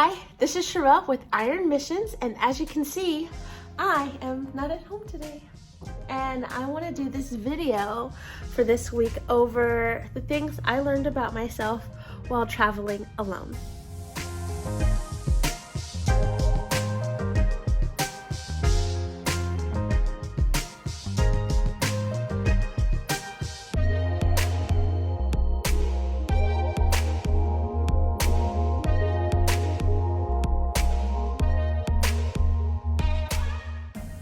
Hi, this is Sherelle with Iron Missions, and as you can see, I am not at home today. And I want to do this video for this week over the things I learned about myself while traveling alone.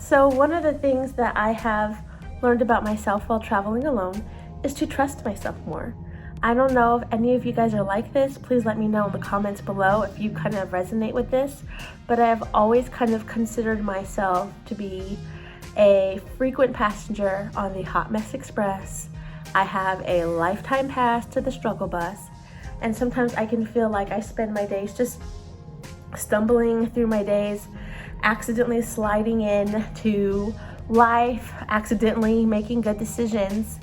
So one of the things that I have learned about myself while traveling alone is to trust myself more. I don't know if any of you guys are like this. Please let me know in the comments below if you kind of resonate with this. But I have always kind of considered myself to be a frequent passenger on the Hot Mess Express. I have a lifetime pass to the struggle bus. And sometimes I can feel like I spend my days just stumbling through my days, accidentally sliding into life, accidentally making good decisions,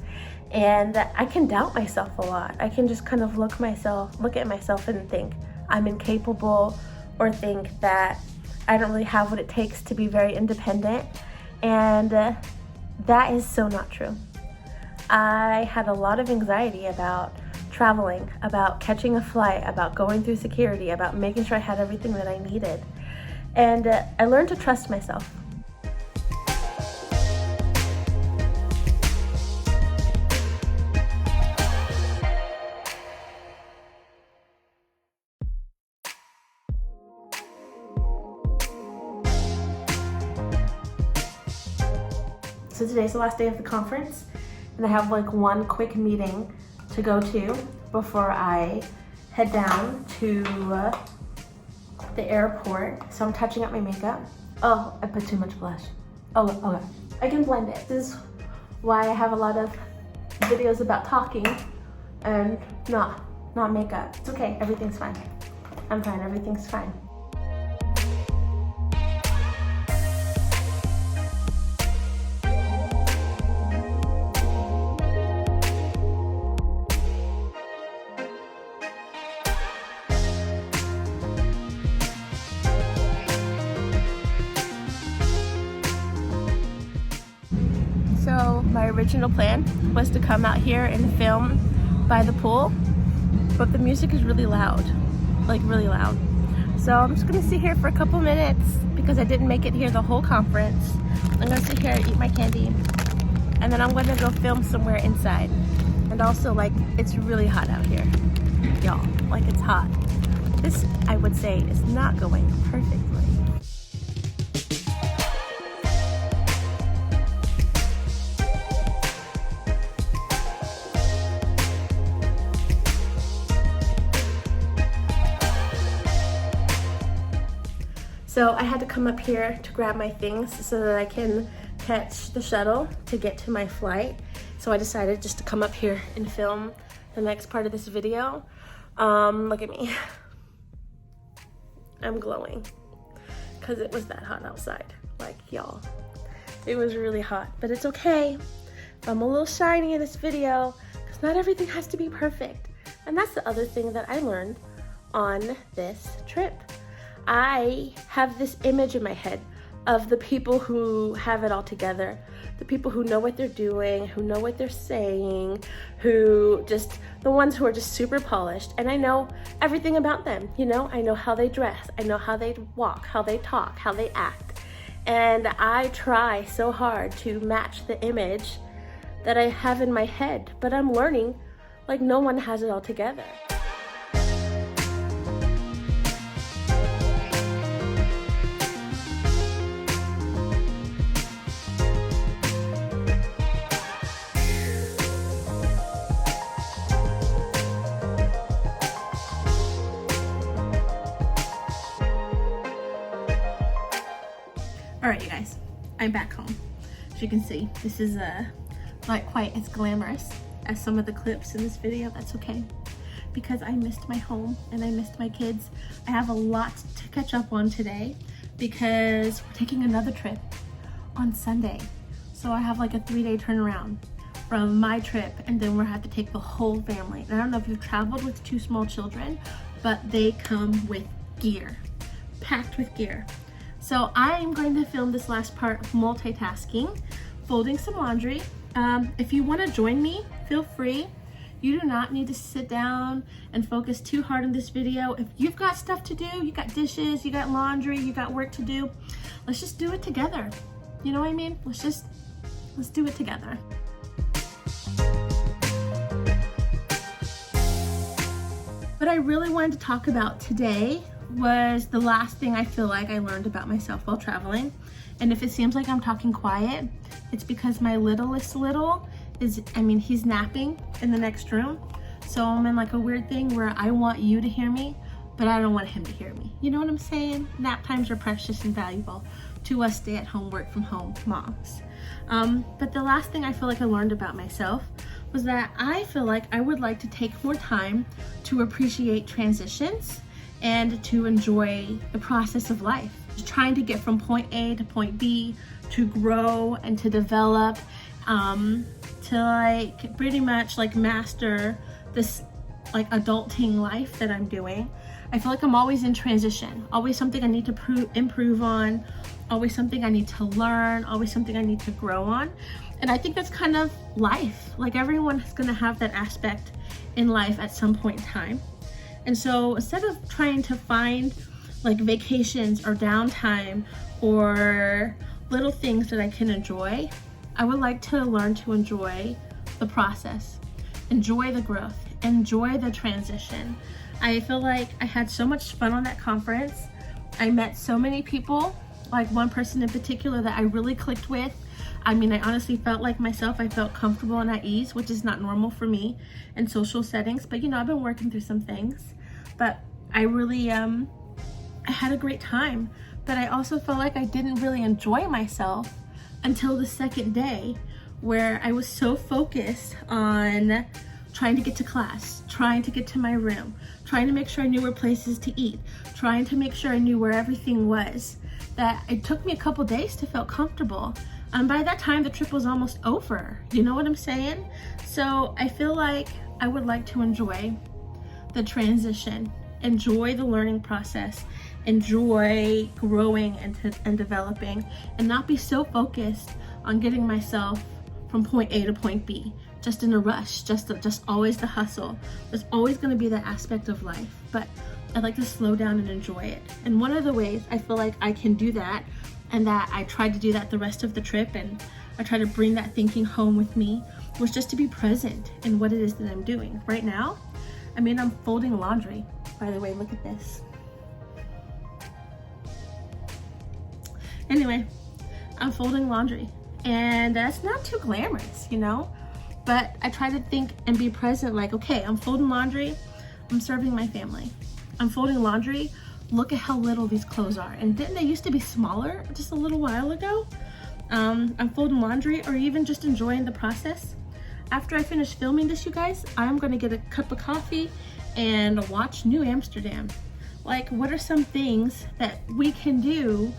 and I can doubt myself a lot. I can just kind of look at myself and think I'm incapable, or think that I don't really have what it takes to be very independent, and that is so not true. I had a lot of anxiety about traveling, about catching a flight, about going through security, about making sure I had everything that I needed. And I learned to trust myself. So today's the last day of the conference, and I have like one quick meeting to go to before I head down to the airport. So I'm touching up my makeup. Oh, I put too much blush. Oh, okay. I can blend it. This is why I have a lot of videos about talking and not makeup. It's okay, everything's fine. I'm fine, everything's fine. So my original plan was to come out here and film by the pool, but the music is really loud, like really loud. So I'm just gonna sit here for a couple minutes because I didn't make it here the whole conference. I'm gonna sit here, eat my candy, and then I'm gonna go film somewhere inside. And also, like, it's really hot out here, y'all, like it's hot. This, I would say, is not going perfectly. So I had to come up here to grab my things so that I can catch the shuttle to get to my flight. So I decided just to come up here and film the next part of this video. Look at me. I'm glowing because it was that hot outside. Like, y'all, it was really hot, but it's okay. I'm a little shiny in this video because not everything has to be perfect. And that's the other thing that I learned on this trip. I have this image in my head of the people who have it all together, the people who know what they're doing, who know what they're saying, the ones who are just super polished. And I know everything about them, you know? I know how they dress, I know how they walk, how they talk, how they act. And I try so hard to match the image that I have in my head, but I'm learning, like, no one has it all together. All right, you guys, I'm back home. As you can see, this is not quite as glamorous as some of the clips in this video. That's okay, because I missed my home and I missed my kids. I have a lot to catch up on today because we're taking another trip on Sunday. So I have like a 3-day turnaround from my trip, and then we'll have to take the whole family. And I don't know if you've traveled with 2 small children, but they come with gear, packed with gear. So I am going to film this last part multitasking, folding some laundry. If you want to join me, feel free. You do not need to sit down and focus too hard on this video. If you've got stuff to do, you got dishes, you got laundry, you got work to do, let's just do it together. You know what I mean? Let's do it together. What I really wanted to talk about today was the last thing I feel like I learned about myself while traveling. And if it seems like I'm talking quiet, it's because my littlest little he's napping in the next room. So I'm in like a weird thing where I want you to hear me, but I don't want him to hear me. You know what I'm saying? Nap times are precious and valuable to us stay-at-home, work from home moms. But the last thing I feel like I learned about myself was that I feel like I would like to take more time to appreciate transitions and to enjoy the process of life. Trying to get from point A to point B, to grow and to develop, to like pretty much like master this like adulting life that I'm doing. I feel like I'm always in transition, always something I need to improve on, always something I need to learn, always something I need to grow on. And I think that's kind of life. Like everyone is gonna have that aspect in life at some point in time. And so instead of trying to find like vacations or downtime or little things that I can enjoy, I would like to learn to enjoy the process, enjoy the growth, enjoy the transition. I feel like I had so much fun on that conference. I met so many people, like one person in particular that I really clicked with. I mean, I honestly felt like myself. I felt comfortable and at ease, which is not normal for me in social settings. But you know, I've been working through some things. But I really, I had a great time. But I also felt like I didn't really enjoy myself until the second day, where I was so focused on trying to get to class, trying to get to my room, trying to make sure I knew where places to eat, trying to make sure I knew where everything was, that it took me a couple days to feel comfortable. By that time, the trip was almost over. You know what I'm saying? So I feel like I would like to enjoy the transition, enjoy the learning process, enjoy growing and developing, and not be so focused on getting myself from point A to point B, just in a rush, just always the hustle. There's always going to be that aspect of life, but I'd like to slow down and enjoy it. And one of the ways I feel like I can do that, and that I tried to do that the rest of the trip, and I try to bring that thinking home with me, was just to be present in what it is that I'm doing. Right now, I mean, I'm folding laundry. By the way, look at this. Anyway, I'm folding laundry, and that's not too glamorous, you know? But I try to think and be present, like, okay, I'm folding laundry, I'm serving my family. I'm folding laundry, look at how little these clothes are. And didn't they used to be smaller just a little while ago? I'm folding laundry, or even just enjoying the process. After I finish filming this, you guys, I'm gonna get a cup of coffee and watch New Amsterdam. Like, what are some things that we can do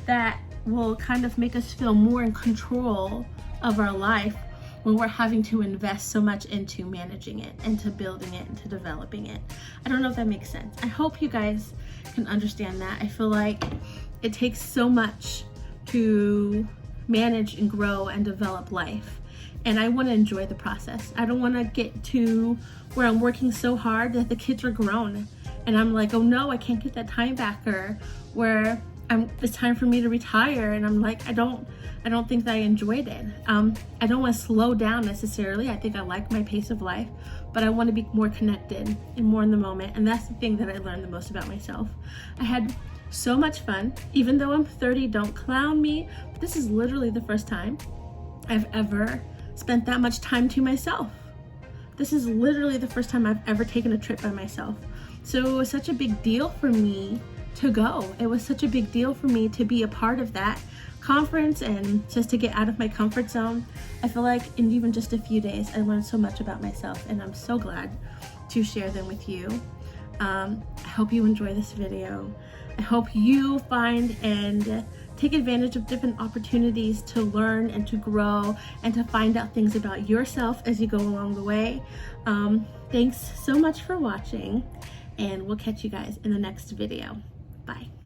that will kind of make us feel more in control of our life when we're having to invest so much into managing it, into building it, into developing it? I don't know if that makes sense. I hope you guys can understand that. I feel like it takes so much to manage and grow and develop life. And I want to enjoy the process. I don't want to get to where I'm working so hard that the kids are grown and I'm like, oh no, I can't get that time back, or where it's time for me to retire and I'm like, I don't think that I enjoyed it. I don't want to slow down necessarily. I think I like my pace of life, but I want to be more connected and more in the moment. And that's the thing that I learned the most about myself. I had so much fun. Even though I'm 30, don't clown me, but this is literally the first time I've ever spent that much time to myself. This is literally the first time I've ever taken a trip by myself. So it was such a big deal for me to go. It was such a big deal for me to be a part of that conference and just to get out of my comfort zone. I feel like in even just a few days, I learned so much about myself, and I'm so glad to share them with you. I hope you enjoy this video. I hope you find and take advantage of different opportunities to learn and to grow and to find out things about yourself as you go along the way. Thanks so much for watching, and we'll catch you guys in the next video. Bye.